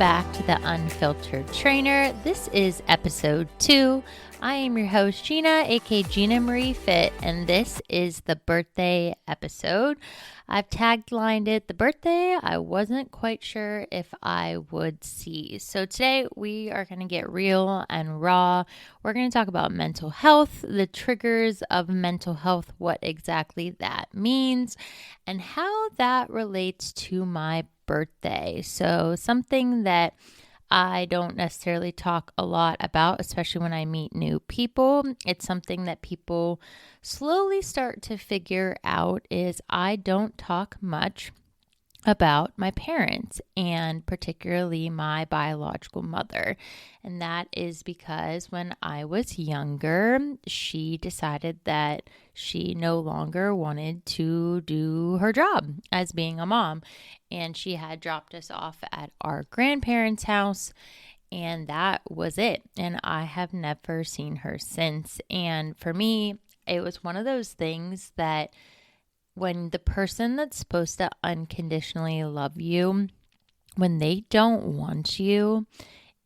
back to the Unfiltered Trainer. This is episode 2. I am your host, Gina, aka Gina Marie Fit, and this is the birthday episode. I've taglined it the birthday I wasn't quite sure if I would see. So today we are going to get real and raw. We're going to talk about mental health, the triggers of mental health, what exactly that means, and how that relates to my birthday. So something that I don't necessarily talk a lot about, especially when I meet new people. It's something that people slowly start to figure out is I don't talk much about my parents and particularly my biological mother. And that is because when I was younger, she decided that she no longer wanted to do her job as being a mom. And she had dropped us off at our grandparents' house. And that was it. And I have never seen her since. And for me, it was one of those things that when the person that's supposed to unconditionally love you, when they don't want you,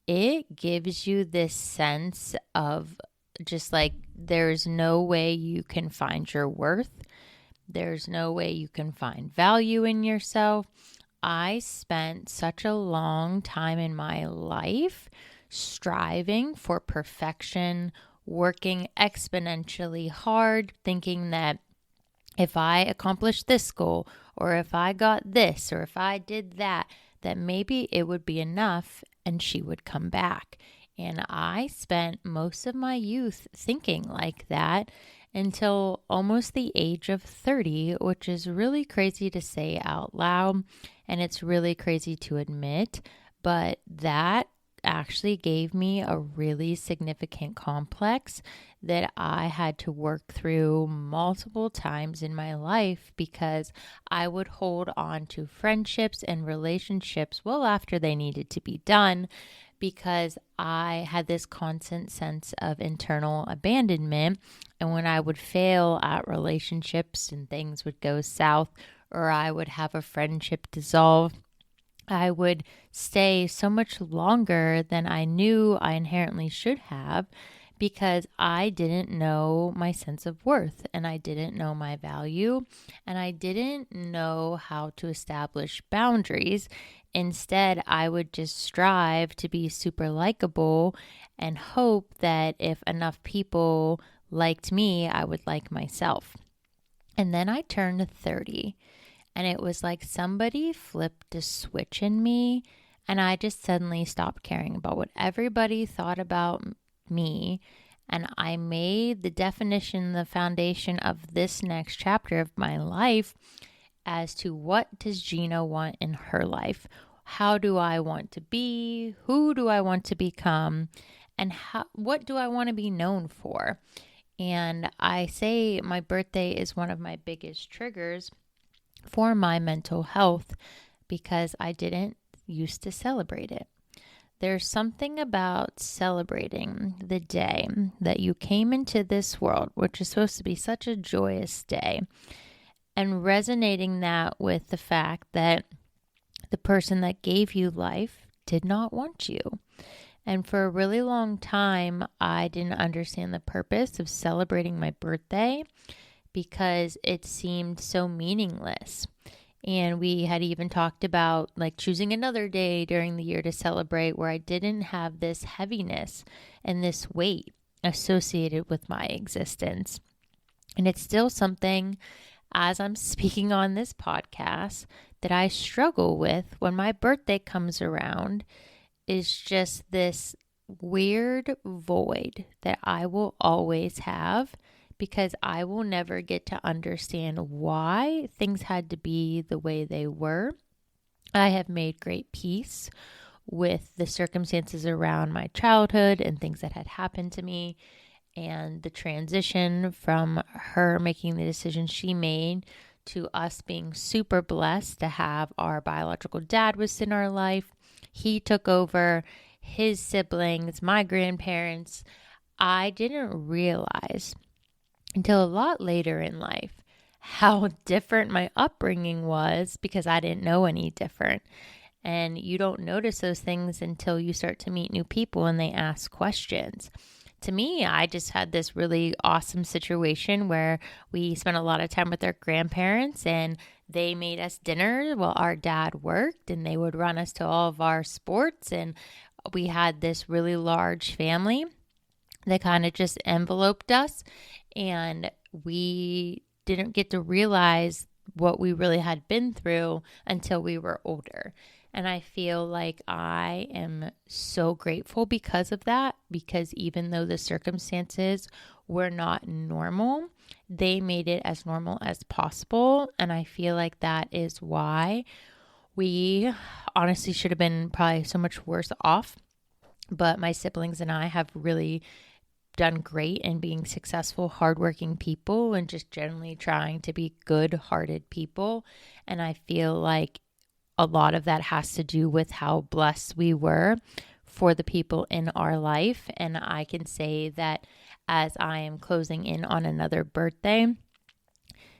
it gives you this sense of just like there's no way you can find your worth. There's no way you can find value in yourself. I spent such a long time in my life striving for perfection, working exponentially hard, thinking that if I accomplished this goal, or if I got this, or if I did that, that maybe it would be enough and she would come back. And I spent most of my youth thinking like that until almost the age of 30, which is really crazy to say out loud. And it's really crazy to admit, but that actually gave me a really significant complex that I had to work through multiple times in my life because I would hold on to friendships and relationships well after they needed to be done because I had this constant sense of internal abandonment. And when I would fail at relationships and things would go south, or I would have a friendship dissolve, I would stay so much longer than I knew I inherently should have because I didn't know my sense of worth and I didn't know my value and I didn't know how to establish boundaries. Instead, I would just strive to be super likable and hope that if enough people liked me, I would like myself. And then I turned 30. And it was like somebody flipped a switch in me and I just suddenly stopped caring about what everybody thought about me. And I made the definition, the foundation of this next chapter of my life as to what does Gina want in her life? How do I want to be? Who do I want to become? And what do I want to be known for? And I say my birthday is one of my biggest triggers for my mental health because I didn't used to celebrate it. There's something about celebrating the day that you came into this world, which is supposed to be such a joyous day, and resonating that with the fact that the person that gave you life did not want you. And for a really long time, I didn't understand the purpose of celebrating my birthday because it seemed so meaningless. And we had even talked about like choosing another day during the year to celebrate where I didn't have this heaviness and this weight associated with my existence. And it's still something, as I'm speaking on this podcast, that I struggle with when my birthday comes around is just this weird void that I will always have because I will never get to understand why things had to be the way they were. I have made great peace with the circumstances around my childhood and things that had happened to me and the transition from her making the decision she made to us being super blessed to have our biological dad was in our life. He took over his siblings, my grandparents. I didn't realize until a lot later in life how different my upbringing was because I didn't know any different. And you don't notice those things until you start to meet new people and they ask questions. To me, I just had this really awesome situation where we spent a lot of time with our grandparents and they made us dinner while our dad worked, and they would run us to all of our sports. And we had this really large family that kind of just enveloped us, and we didn't get to realize what we really had been through until we were older. And I feel like I am so grateful because of that, because even though the circumstances were not normal, they made it as normal as possible. And I feel like that is why we honestly should have been probably so much worse off. But my siblings and I have really done great in being successful, hardworking people and just generally trying to be good-hearted people. And I feel like a lot of that has to do with how blessed we were for the people in our life. And I can say that as I am closing in on another birthday,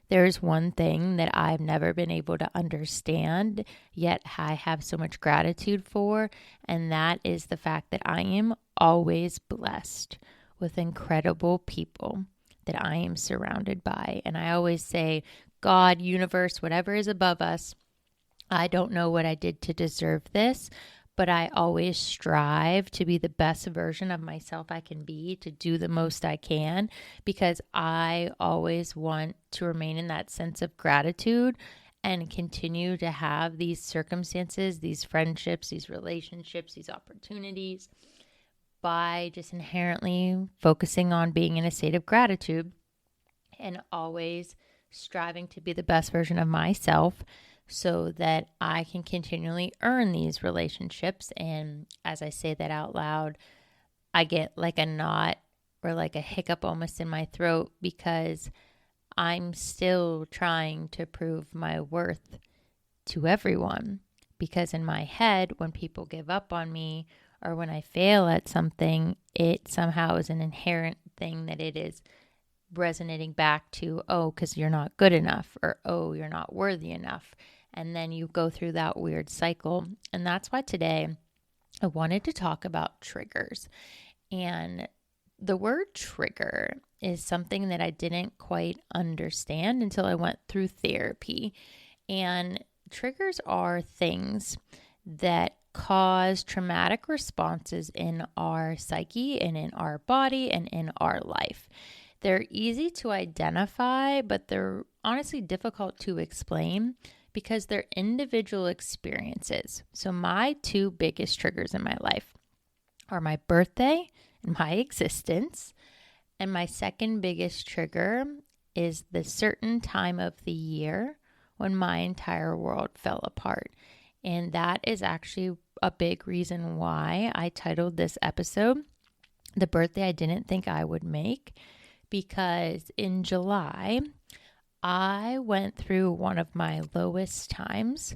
there's one thing that I've never been able to understand, yet I have so much gratitude for, and that is the fact that I am always blessed with incredible people that I am surrounded by. And I always say, God, universe, whatever is above us, I don't know what I did to deserve this, but I always strive to be the best version of myself I can be, to do the most I can, because I always want to remain in that sense of gratitude and continue to have these circumstances, these friendships, these relationships, these opportunities by just inherently focusing on being in a state of gratitude and always striving to be the best version of myself, so that I can continually earn these relationships. And as I say that out loud, I get like a knot or like a hiccup almost in my throat, because I'm still trying to prove my worth to everyone. Because in my head, when people give up on me or when I fail at something, it somehow is an inherent thing that it is resonating back to, oh, because you're not good enough, or oh, you're not worthy enough. And then you go through that weird cycle. And that's why today I wanted to talk about triggers. And the word trigger is something that I didn't quite understand until I went through therapy. And triggers are things that cause traumatic responses in our psyche and in our body and in our life. They're easy to identify, but they're honestly difficult to explain because they're individual experiences. So my two biggest triggers in my life are my birthday and my existence. And my second biggest trigger is the certain time of the year when my entire world fell apart. And that is actually a big reason why I titled this episode, The Birthday I Didn't Think I Would Make, because in July, I went through one of my lowest times.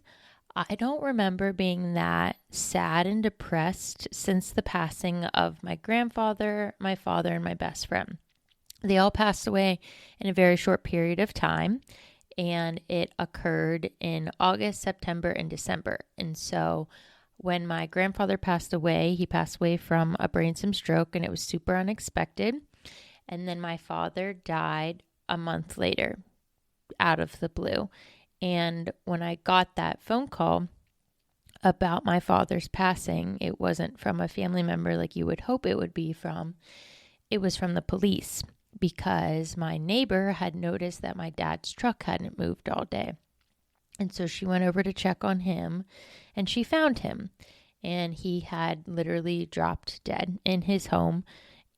I don't remember being that sad and depressed since the passing of my grandfather, my father, and my best friend. They all passed away in a very short period of time, and it occurred in August, September, and December. And so when my grandfather passed away, he passed away from a brainstem stroke, and it was super unexpected. And then my father died a month later, out of the blue. And when I got that phone call about my father's passing, it wasn't from a family member like you would hope it would be from. It was from the police, because my neighbor had noticed that my dad's truck hadn't moved all day. And so she went over to check on him, and she found him. And he had literally dropped dead in his home.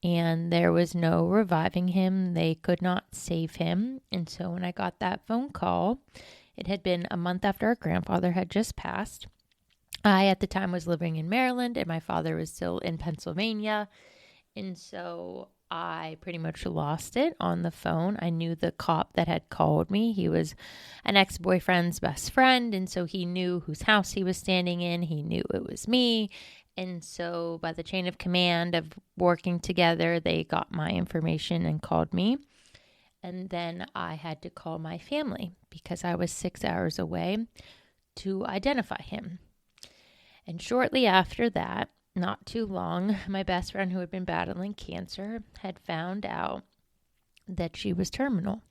And there was no reviving him. They could not save him. And so when I got that phone call, it had been a month after our grandfather had just passed. I, at the time, was living in Maryland, and my father was still in Pennsylvania. And so I pretty much lost it on the phone. I knew the cop that had called me. He was an ex-boyfriend's best friend. And so he knew whose house he was standing in. He knew it was me. And so by the chain of command of working together, they got my information and called me. And then I had to call my family because I was 6 hours away to identify him. And shortly after that, not too long, my best friend who had been battling cancer had found out that she was terminal.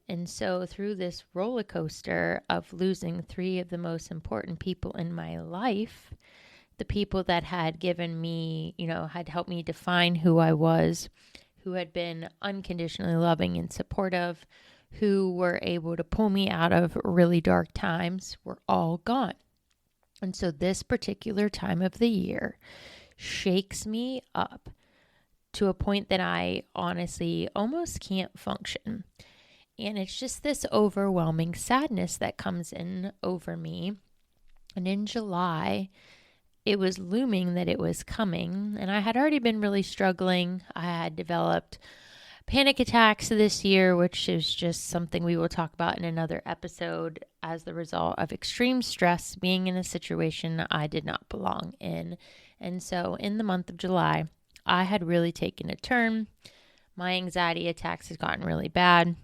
And so through this roller coaster of losing three of the most important people in my life, the people that had given me, had helped me define who I was, who had been unconditionally loving and supportive, who were able to pull me out of really dark times, were all gone. And so this particular time of the year shakes me up to a point that I honestly almost can't function. And it's just this overwhelming sadness that comes in over me. And in July, it was looming that it was coming. And I had already been really struggling. I had developed panic attacks this year, which is just something we will talk about in another episode, as the result of extreme stress, being in a situation I did not belong in. And so in the month of July, I had really taken a turn. My anxiety attacks had gotten really bad.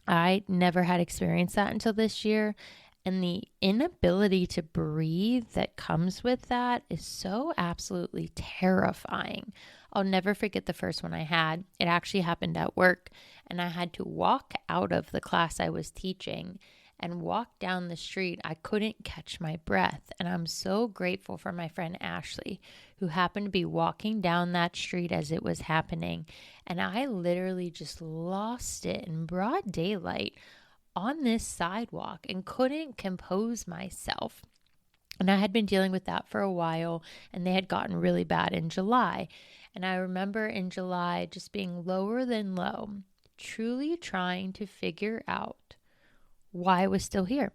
I never had experienced that until this year. And the inability to breathe that comes with that is so absolutely terrifying. I'll never forget the first one I had. It actually happened at work, and I had to walk out of the class I was teaching and walk down the street. I couldn't catch my breath. And I'm so grateful for my friend Ashley, who happened to be walking down that street as it was happening. And I literally just lost it in broad daylight on this sidewalk and couldn't compose myself. And I had been dealing with that for a while, and they had gotten really bad in July. And I remember in July just being lower than low, truly trying to figure out why I was still here.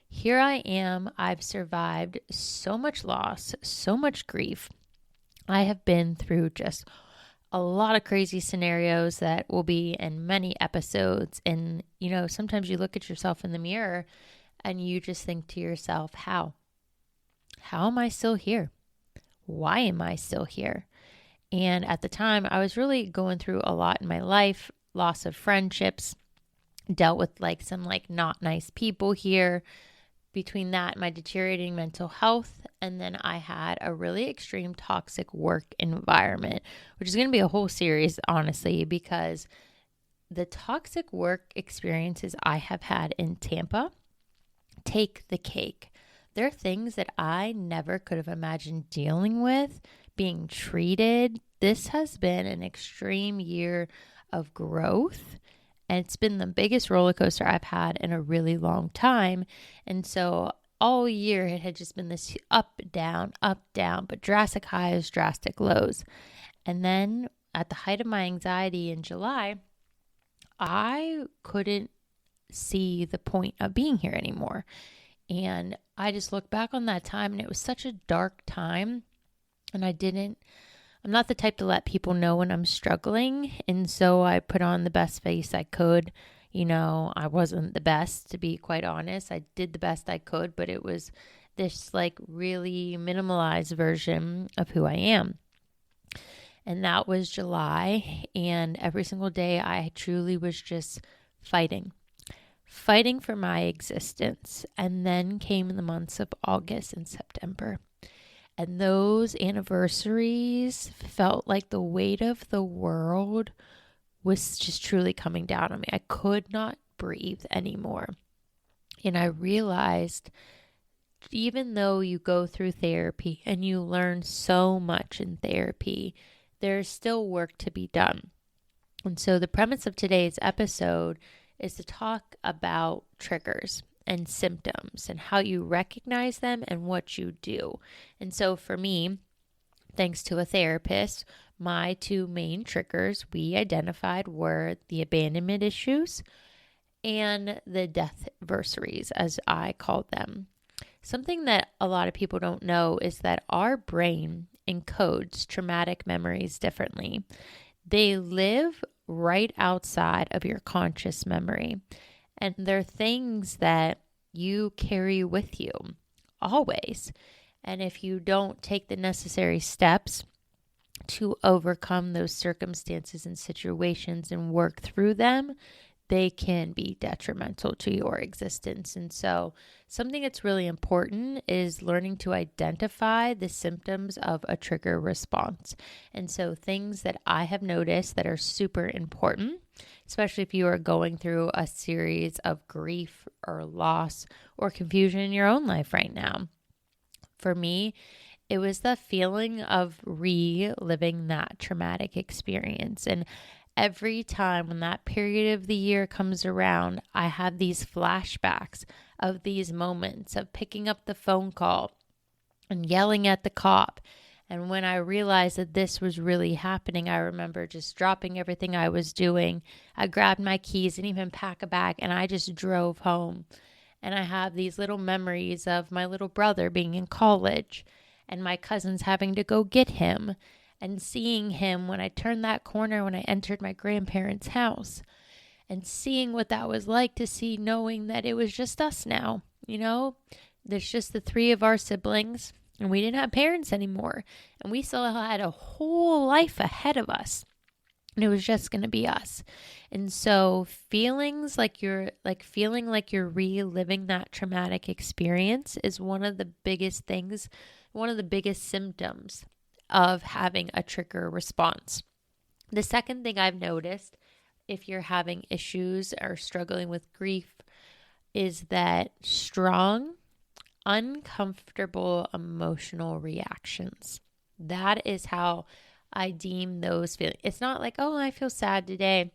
Here I am. I've survived so much loss, so much grief. I have been through just a lot of crazy scenarios that will be in many episodes. And, sometimes you look at yourself in the mirror and you just think to yourself, how am I still here? Why am I still here? And at the time, I was really going through a lot in my life, loss of friendships, dealt with some not nice people here. Between that, my deteriorating mental health, and then I had a really extreme toxic work environment, which is going to be a whole series, honestly, because the toxic work experiences I have had in Tampa take the cake. There are things that I never could have imagined dealing with, being treated. This has been an extreme year of growth. And it's been the biggest roller coaster I've had in a really long time. And so all year it had just been this up, down, but drastic highs, drastic lows. And then at the height of my anxiety in July, I couldn't see the point of being here anymore. And I just look back on that time, and it was such a dark time. And I'm not the type to let people know when I'm struggling. And so I put on the best face I could. I wasn't the best, to be quite honest. I did the best I could, but it was this really minimalized version of who I am. And that was July. And every single day I truly was just fighting for my existence. And then came the months of August and September. And those anniversaries felt like the weight of the world was just truly coming down on me. I could not breathe anymore. And I realized, even though you go through therapy and you learn so much in therapy, there's still work to be done. And so the premise of today's episode is to talk about triggers and symptoms and how you recognize them and what you do. And so for me, thanks to a therapist, my two main triggers we identified were the abandonment issues and the death adversaries, as I called them. Something that a lot of people don't know is that our brain encodes traumatic memories differently. They live right outside of your conscious memory. And they're things that you carry with you always. And if you don't take the necessary steps to overcome those circumstances and situations and work through them, they can be detrimental to your existence. And so something that's really important is learning to identify the symptoms of a trigger response. And so things that I have noticed that are super important, especially if you are going through a series of grief or loss or confusion in your own life right now. For me, it was the feeling of reliving that traumatic experience. And every time when that period of the year comes around, I have these flashbacks of these moments of picking up the phone call and yelling at the cop. And when I realized that this was really happening, I remember just dropping everything I was doing. I grabbed my keys, didn't even pack a bag, and I just drove home. And I have these little memories of my little brother being in college and my cousins having to go get him, and seeing him when I turned that corner when I entered my grandparents' house, and seeing what that was like to see, knowing that it was just us now. There's just the three of our siblings, and we didn't have parents anymore, and we still had a whole life ahead of us. And it was just going to be us. And so feeling like you're reliving that traumatic experience is one of the biggest things, one of the biggest symptoms of having a trigger response. The second thing I've noticed, if you're having issues or struggling with grief, is that strong, uncomfortable emotional reactions. That is how I deem those feelings. It's not like, oh, I feel sad today.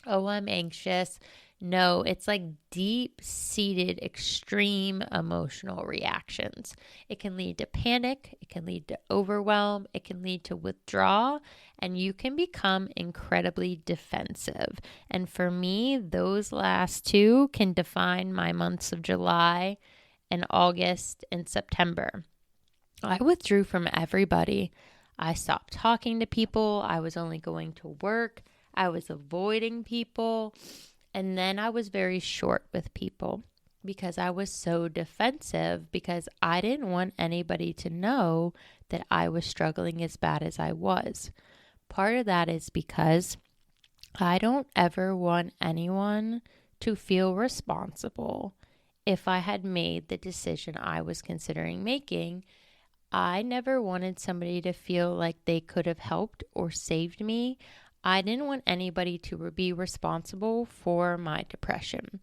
Oh, I'm anxious. No, it's like deep-seated, extreme emotional reactions. It can lead to panic. It can lead to overwhelm. It can lead to withdrawal, and you can become incredibly defensive. And for me, those last two can define my months of July and August and September. I withdrew from everybody. I stopped talking to people. I was only going to work. I was avoiding people. And then I was very short with people because I was so defensive, because I didn't want anybody to know that I was struggling as bad as I was. Part of that is because I don't ever want anyone to feel responsible if I had made the decision I was considering making. I never wanted somebody to feel like they could have helped or saved me. I didn't want anybody to be responsible for my depression.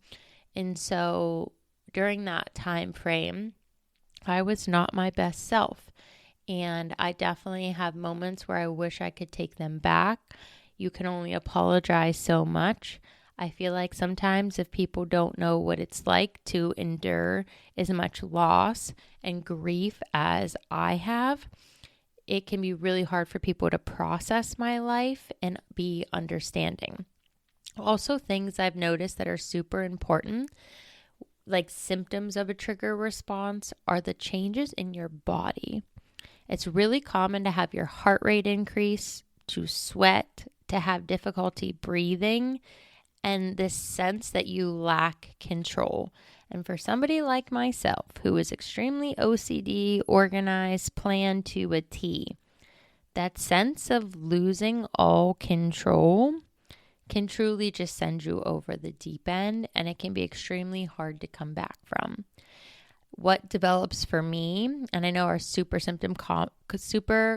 And so during that time frame, I was not my best self. And I definitely have moments where I wish I could take them back. You can only apologize so much. I feel like sometimes if people don't know what it's like to endure as much loss and grief as I have, it can be really hard for people to process my life and be understanding. Also, things I've noticed that are super important, like symptoms of a trigger response, are the changes in your body. It's really common to have your heart rate increase, to sweat, to have difficulty breathing, and this sense that you lack control. And for somebody like myself, who is extremely OCD, organized, planned to a T, that sense of losing all control can truly just send you over the deep end, and it can be extremely hard to come back from. What develops for me, and I know are super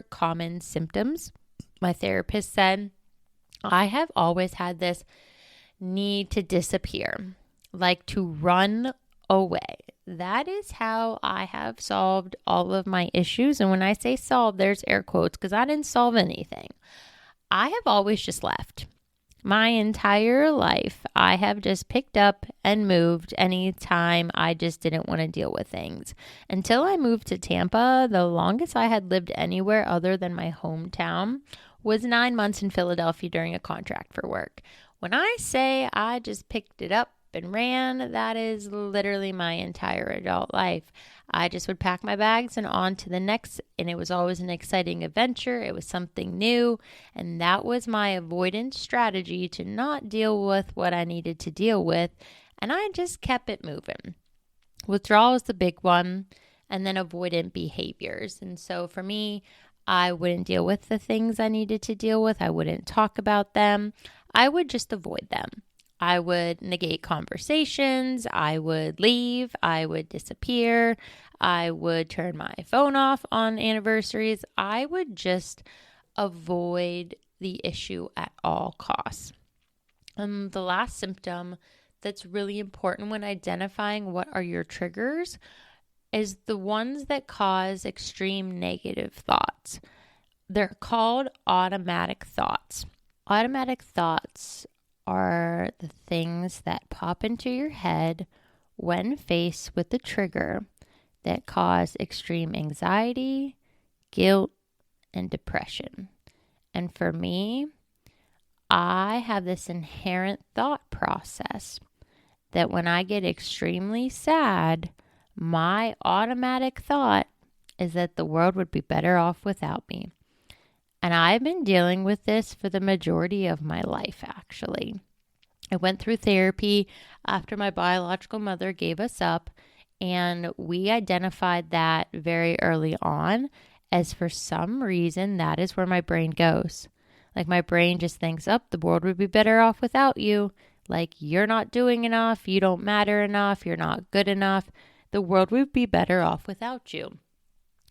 common symptoms, my therapist said, I have always had this need to disappear, like to run away. That is how I have solved all of my issues. And when I say solve, there's air quotes, because I didn't solve anything. I have always just left. My entire life, I have just picked up and moved anytime I just didn't want to deal with things. Until I moved to Tampa, the longest I had lived anywhere other than my hometown was 9 months in Philadelphia during a contract for work. When I say I just picked it up and ran, that is literally my entire adult life. I just would pack my bags and on to the next, and it was always an exciting adventure. It was something new, and that was my avoidance strategy to not deal with what I needed to deal with, and I just kept it moving. Withdrawal is the big one, and then avoidant behaviors. And so for me, I wouldn't deal with the things I needed to deal with. I wouldn't talk about them. I would just avoid them. I would negate conversations. I would leave. I would disappear. I would turn my phone off on anniversaries. I would just avoid the issue at all costs. The last symptom that's really important when identifying what are your triggers is the ones that cause extreme negative thoughts. They're called automatic thoughts. Automatic thoughts are the things that pop into your head when faced with the trigger that cause extreme anxiety, guilt, and depression. And for me, I have this inherent thought process that when I get extremely sad, my automatic thought is that the world would be better off without me. And I've been dealing with this for the majority of my life, actually. I went through therapy after my biological mother gave us up, and we identified that very early on as for some reason, that is where my brain goes. Like my brain just thinks, the world would be better off without you. Like you're not doing enough, you don't matter enough, you're not good enough. The world would be better off without you.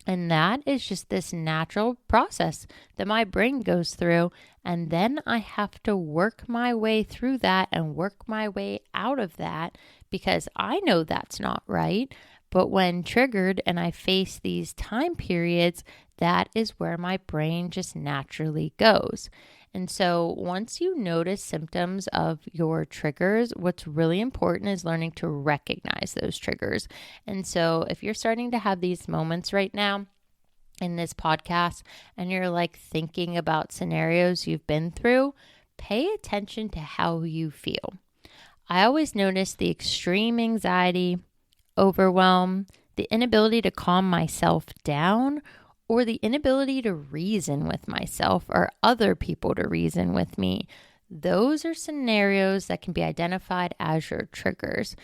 And that is just this natural process that my brain goes through. And then I have to work my way through that and work my way out of that because I know that's not right. But when triggered and I face these time periods, that is where my brain just naturally goes. And so once you notice symptoms of your triggers, what's really important is learning to recognize those triggers. And so if you're starting to have these moments right now in this podcast and you're like thinking about scenarios you've been through, pay attention to how you feel. I always notice the extreme anxiety, overwhelm, the inability to calm myself down, or the inability to reason with myself or other people to reason with me. Those are scenarios that can be identified as your triggers.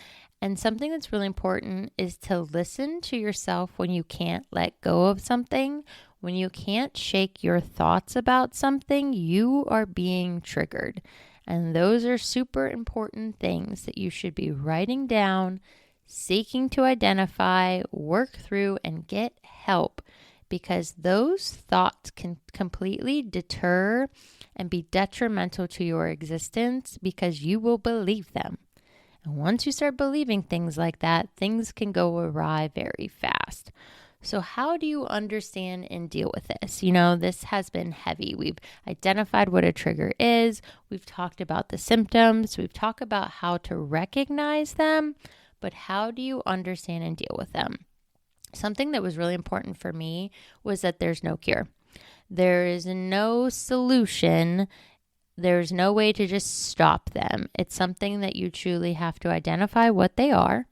And something that's really important is to listen to yourself when you can't let go of something. When you can't shake your thoughts about something, you are being triggered. And those are super important things that you should be writing down, seeking to identify, work through, and get help. Because those thoughts can completely deter and be detrimental to your existence because you will believe them. And once you start believing things like that, things can go awry very fast. So how do you understand and deal with this? This has been heavy. We've identified what a trigger is. We've talked about the symptoms. We've talked about how to recognize them, but how do you understand and deal with them? Something that was really important for me was that there's no cure. There is no solution. There's no way to just stop them. It's something that you truly have to identify what they are,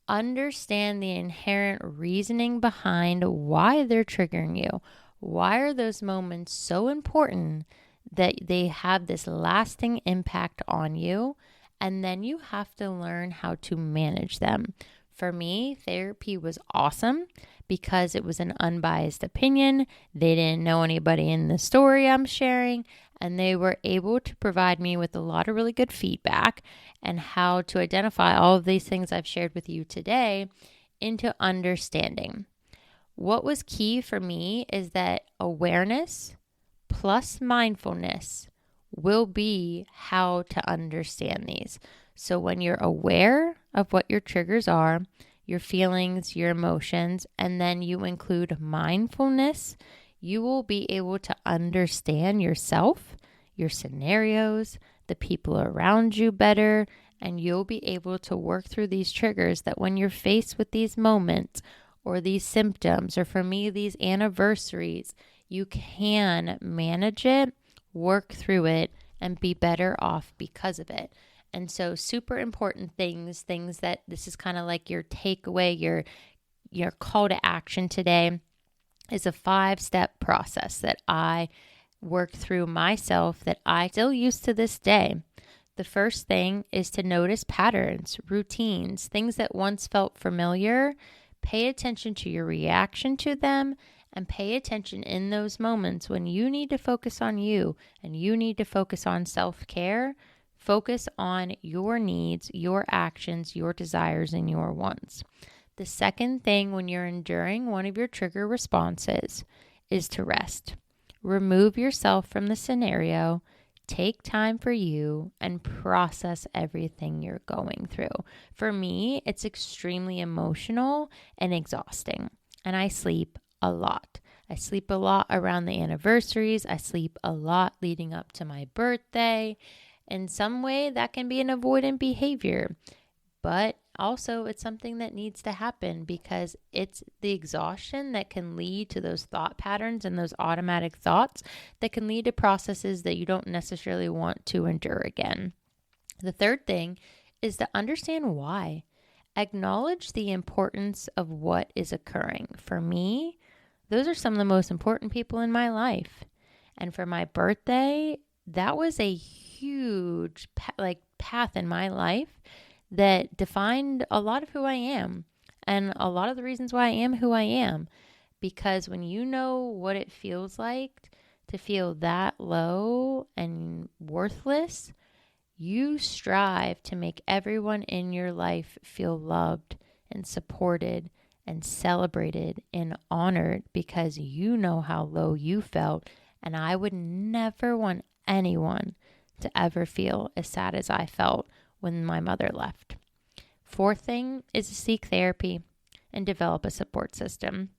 understand the inherent reasoning behind why they're triggering you. Why are those moments so important that they have this lasting impact on you? And then you have to learn how to manage them. For me, therapy was awesome because it was an unbiased opinion. They didn't know anybody in the story I'm sharing, and they were able to provide me with a lot of really good feedback and how to identify all of these things I've shared with you today into understanding. What was key for me is that awareness plus mindfulness will be how to understand these. So when you're aware of what your triggers are, your feelings, your emotions, and then you include mindfulness, you will be able to understand yourself, your scenarios, the people around you better, and you'll be able to work through these triggers that when you're faced with these moments or these symptoms, or for me, these anniversaries, you can manage it, work through it, and be better off because of it. And so super important things that this is kind of like your takeaway, your call to action today is a 5-step process that I worked through myself that I still use to this day. The first thing is to notice patterns, routines, things that once felt familiar. Pay attention to your reaction to them and pay attention in those moments when you need to focus on you and you need to focus on self-care. Focus on your needs, your actions, your desires, and your wants. The second thing when you're enduring one of your trigger responses is to rest. Remove yourself from the scenario, take time for you, and process everything you're going through. For me, it's extremely emotional and exhausting, and I sleep a lot. I sleep a lot around the anniversaries. I sleep a lot leading up to my birthday. In some way, that can be an avoidant behavior, but also it's something that needs to happen because it's the exhaustion that can lead to those thought patterns and those automatic thoughts that can lead to processes that you don't necessarily want to endure again. The third thing is to understand why. Acknowledge the importance of what is occurring. For me, those are some of the most important people in my life. And for my birthday, that was a huge path in my life that defined a lot of who I am and a lot of the reasons why I am who I am. Because when you know what it feels like to feel that low and worthless, you strive to make everyone in your life feel loved and supported and celebrated and honored because you know how low you felt. And I would never want anyone to ever feel as sad as I felt when my mother left. Fourth thing is to seek therapy and develop a support system.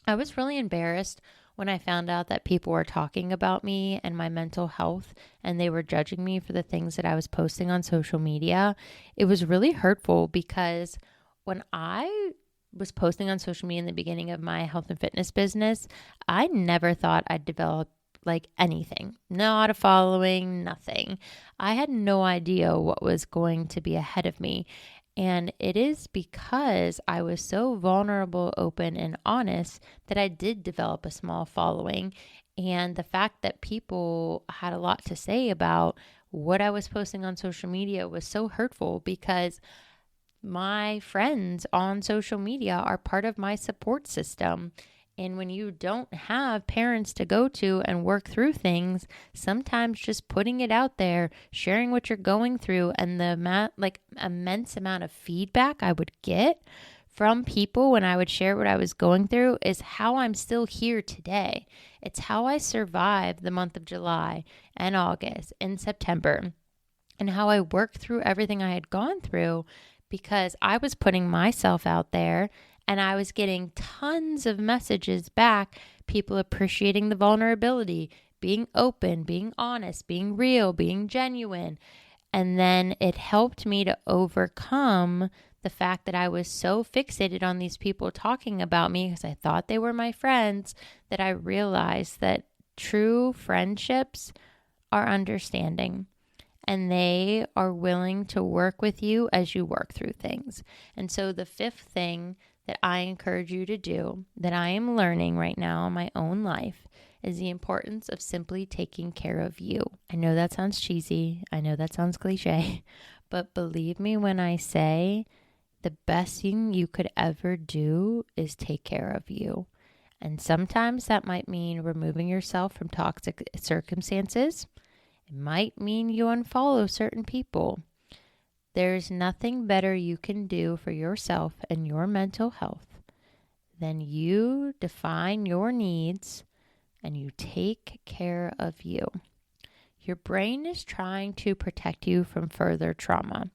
I was really embarrassed when I found out that people were talking about me and my mental health and they were judging me for the things that I was posting on social media. It was really hurtful because when I was posting on social media in the beginning of my health and fitness business, I never thought I'd develop anything, not a following, nothing. I had no idea what was going to be ahead of me. And it is because I was so vulnerable, open, and honest that I did develop a small following. And the fact that people had a lot to say about what I was posting on social media was so hurtful because my friends on social media are part of my support system. And when you don't have parents to go to and work through things, sometimes just putting it out there, sharing what you're going through, and the immense amount of feedback I would get from people when I would share what I was going through is how I'm still here today. It's how I survived the month of July and August and September, and how I worked through everything I had gone through because I was putting myself out there. And I was getting tons of messages back, people appreciating the vulnerability, being open, being honest, being real, being genuine. And then it helped me to overcome the fact that I was so fixated on these people talking about me because I thought they were my friends, that I realized that true friendships are understanding. And they are willing to work with you as you work through things. And so the fifth thing that I encourage you to do, that I am learning right now in my own life, is the importance of simply taking care of you. I know that sounds cheesy. I know that sounds cliche. But believe me when I say the best thing you could ever do is take care of you. And sometimes that might mean removing yourself from toxic circumstances. It might mean you unfollow certain people. There's nothing better you can do for yourself and your mental health than you define your needs and you take care of you. Your brain is trying to protect you from further trauma.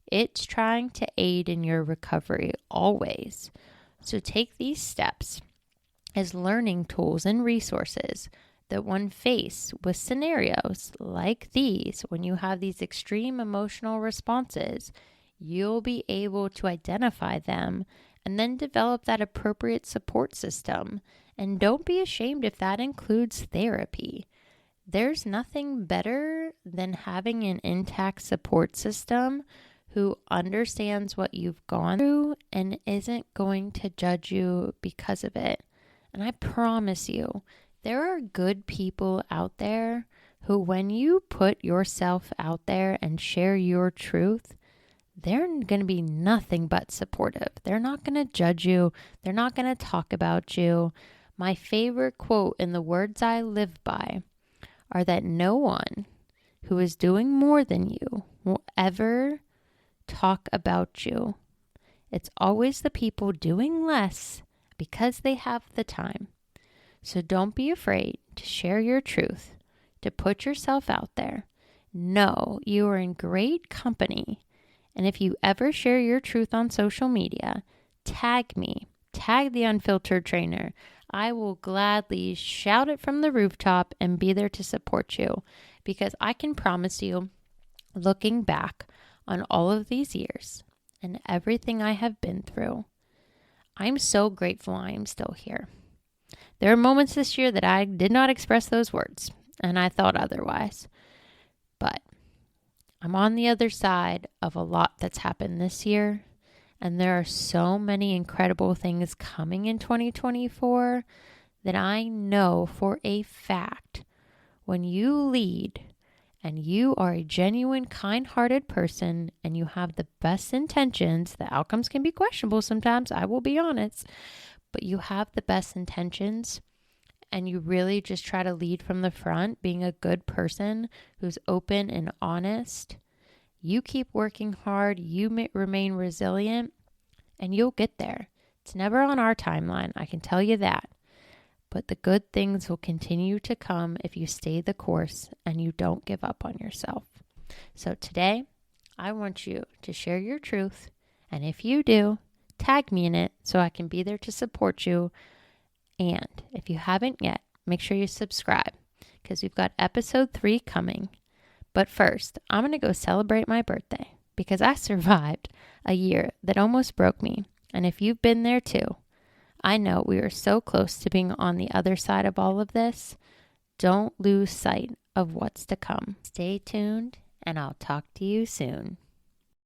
It's trying to aid in your recovery always. So take these steps as learning tools and resources that when faced with scenarios like these, when you have these extreme emotional responses, you'll be able to identify them and then develop that appropriate support system. And don't be ashamed if that includes therapy. There's nothing better than having an intact support system who understands what you've gone through and isn't going to judge you because of it. And I promise you, there are good people out there who, when you put yourself out there and share your truth, they're going to be nothing but supportive. They're not going to judge you. They're not going to talk about you. My favorite quote and the words I live by are that no one who is doing more than you will ever talk about you. It's always the people doing less because they have the time. So don't be afraid to share your truth, to put yourself out there. Know you are in great company. And if you ever share your truth on social media, tag me, tag the Unfiltered Trainer. I will gladly shout it from the rooftop and be there to support you, because I can promise you, looking back on all of these years and everything I have been through, I'm so grateful I am still here. There are moments this year that I did not express those words, and I thought otherwise. But I'm on the other side of a lot that's happened this year, and there are so many incredible things coming in 2024 that I know for a fact when you lead and you are a genuine, kind-hearted person and you have the best intentions, the outcomes can be questionable sometimes, I will be honest, but you have the best intentions and you really just try to lead from the front, being a good person who's open and honest. You keep working hard, you remain resilient, and you'll get there. It's never on our timeline, I can tell you that. But the good things will continue to come if you stay the course and you don't give up on yourself. So today, I want you to share your truth. And if you do, tag me in it so I can be there to support you. And if you haven't yet, make sure you subscribe because we've got episode 3 coming. But first, I'm going to go celebrate my birthday because I survived a year that almost broke me. And if you've been there too, I know we are so close to being on the other side of all of this. Don't lose sight of what's to come. Stay tuned, and I'll talk to you soon.